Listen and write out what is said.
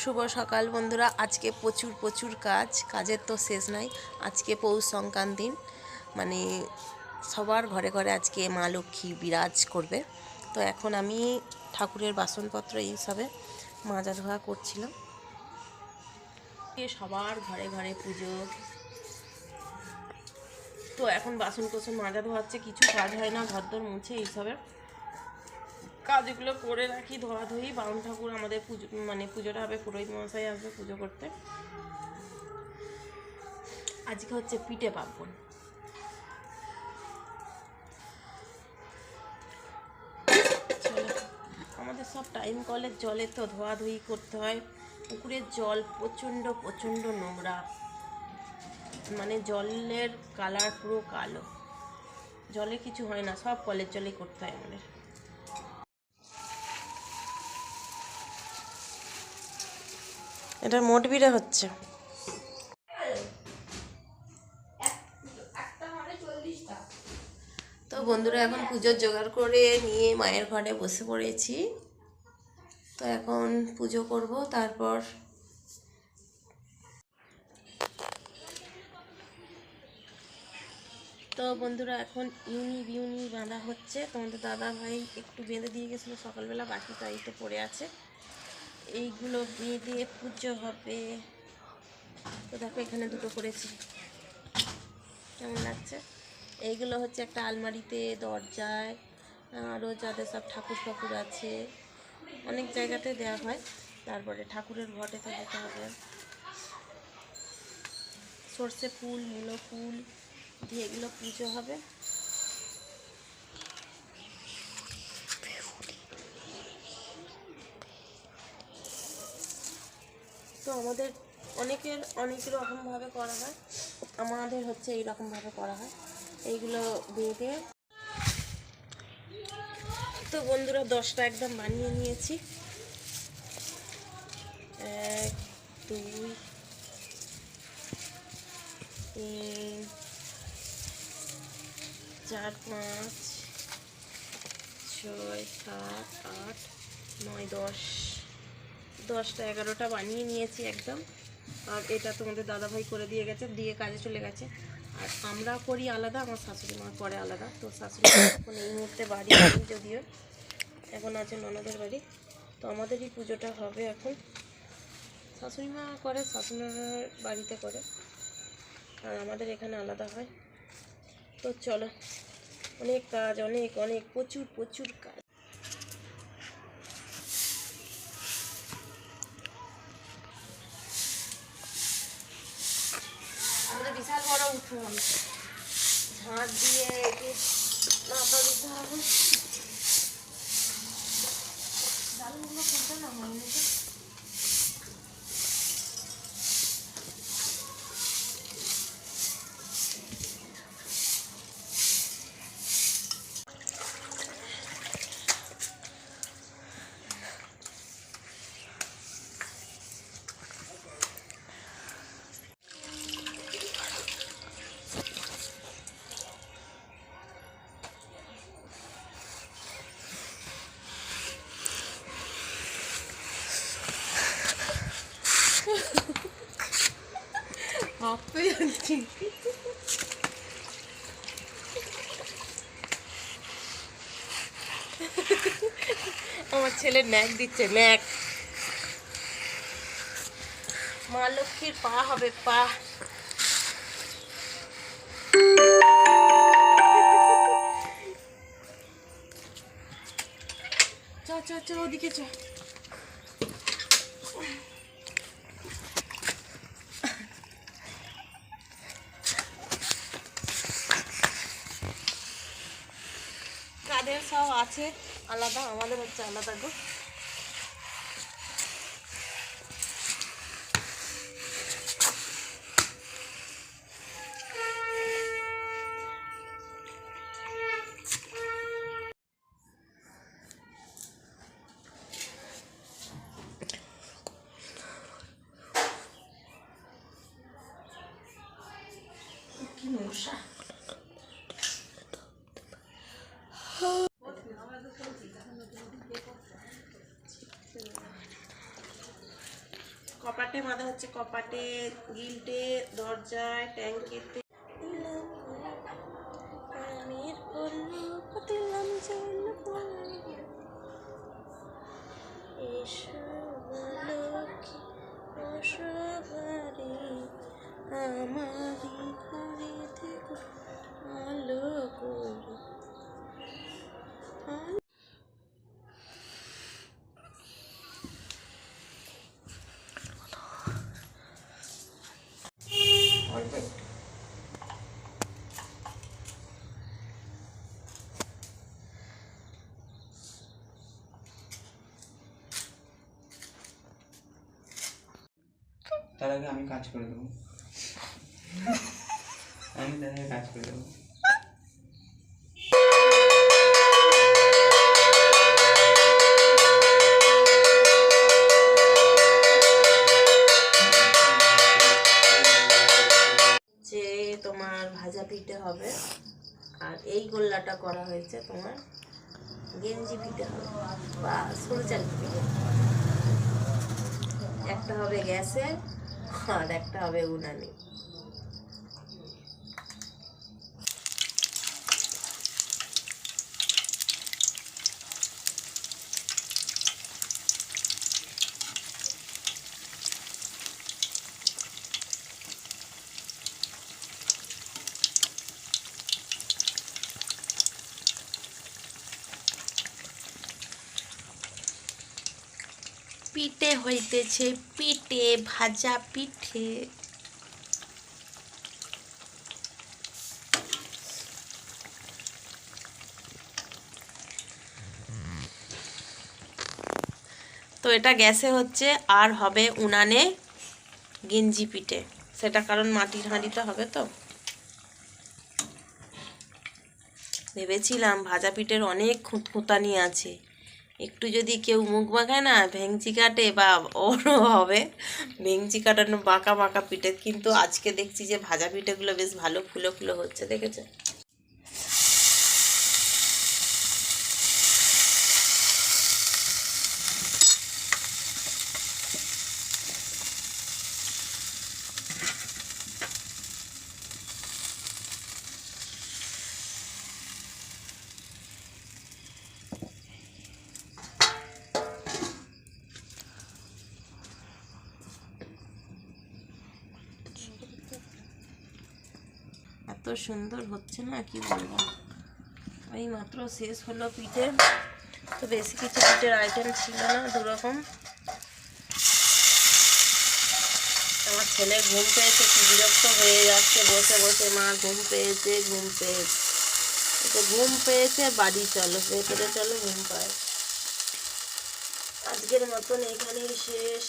শুভ সকাল বন্ধুরা। আজকে প্রচুর কাজের তো শেষ নাই। আজকে পৌষ সংক্রান্তি, মানে সবার ঘরে ঘরে আজকে মা লক্ষ্মী বিরাজ করবে। তো এখন আমি ঠাকুরের বাসনপত্র এইসবে মাজা ধোয়া করছিলাম। সবার ঘরে ঘরে পুজো, তো এখন বাসন কোসন মাজা ধোয়া হচ্ছে। কিছু কাজ হয় না, ঘরদোর মুছে এইসবের কাজগুলো করে রাখি। ধোয়াধুয়ি, বাউন ঠাকুর আমাদের পুজো, মানে পুজোটা হবে, পুরোহিত মশাই আসবে পুজো করতে। আজকে হচ্ছে পিঠে পার্বণ। আমাদের সব টাইম কলের জলে তো ধোয়াধুয়ি করতে হয়। পুকুরের জল প্রচণ্ড নোংরা, মানে জলের কালার পুরো কালো। জলে কিছু হয় না, সব কলের জলেই করতে হয় আমাদের। এটা মোট বিড়ে হচ্ছে। তো বন্ধুরা, এখন পুজোর জোগাড় করে নিয়ে মায়ের ঘরে বসে পড়েছি। তো এখন পুজো করব, তারপর তো বন্ধুরা এখন বিউনি বাঁধা হচ্ছে। তোমাদের দাদা ভাই একটু বেঁধে দিয়ে গেছিলো সকালবেলা, বাকি তাইতে পড়ে আছে। এইগুলো বেঁধে পুজো হবে। তো দেখো এখানে দুটো করেছি, কেমন লাগছে। এইগুলো হচ্ছে একটা আলমারিতে, দরজায়, আরও যাদের সব ঠাকুর আছে অনেক জায়গাতে দেওয়া হয়। তারপরে ঠাকুরের ঘটেতে দিতে হবে। সর্ষে ফুল, মূলো ফুল দিয়ে এগুলো পুজো হবে। তো আমাদের অনেক রকমভাবে করা হয়, আমাদের হচ্ছে এই রকমভাবে করা হয়। এইগুলো বেঁধে, তো বন্ধুরা 10টা একদম বানিয়ে নিয়েছি। 1 2 3 4 5 6 7 8 9 10, 10টা 11টা বানিয়ে নিয়েছি একদম। আর এটা তোমাদের দাদাভাই করে দিয়ে গেছে, দিয়ে কাজে চলে গেছে। আর আমরা করি আলাদা, আমার শাশুড়ি মা করে আলাদা। তো শাশুড়ি মা এখন এই মুহূর্তে বাড়ি নেই, যদিও এখন আছে ননদের বাড়ি। তো আমাদেরই পুজোটা হবে এখন। শাশুড়ি মা করে, শাশুড়িমার বাড়িতে করে, আর আমাদের এখানে আলাদা হয়। তো চলো, অনেক কাজ, অনেক প্রচুর কাজ। আমাদের বিশাল বড় উঠোন, ঝাঁট দিয়ে একে নাপা দিতে হবে। ডালগুলো খুলতে না হয়নি তো। আমার ছেলে ন্যাক দিচ্ছে, ন্যাক। মা লক্ষ্মীর পা হবে, পা। চ ওদিকে চ। কাদের সব আছে আলাদা, আমাদের হচ্ছে আলাদা গো। কি মশা। কপাটে বাঁধা হচ্ছে, কপাটে, গিল্টে, দরজায়, ট্যাঙ্কিতে। আমারই ঘরে থেকে আলো করে তার আগে আমি কাজ করে দেবো। আমি তার আগে কাজ করে দেবো। যে তোমার ভাজা পিঠে হবে, আর এই গোল্লাটা করা হয়েছে তোমার গেঞ্জি পিঠে হবে বা সরু চালের পিঠে। একটা হবে গ্যাসে আর একটা হবে উনানে। পিঠে হইতেছে, পিঠে, ভাজা পিঠে। তো এটা গ্যাসে হচ্ছে, আর হবে উনানে গেঞ্জি পিঠে। সেটা কারণ মাটির হাঁড়িতে হবে। তো ভেবেছিলাম ভাজা পিঠের অনেক খুঁতখুঁতানি আছে, একটু যদি কেউ মুখ বাঁকায় না, ভেঙচি কাটে বা ওরও হবে ভেঙচি কাটানো বাঁকা বাঁকা পিঠে। কিন্তু আজকে দেখছি যে ভাজা পিঠেগুলো বেশ ভালো ফুলো ফুলো হচ্ছে, দেখেছো? এত সুন্দর হচ্ছে না, কি বলবো। এই মাত্র শেষ হলো পিঠে। তো বেশি কিছু পিঠের আইটেম ছিল না, দুরকম। আমার ছেলে ঘুম পেয়েছে, কি বিরক্ত হয়ে যাচ্ছে বসে বসে। মা ঘুম পেয়েছে, ঘুম পেয়েছে। ঘুম পেয়েছে, বাড়ি চলো, ভেতরে চলো, ঘুম পায়। আজকের মতন এখানেই শেষ।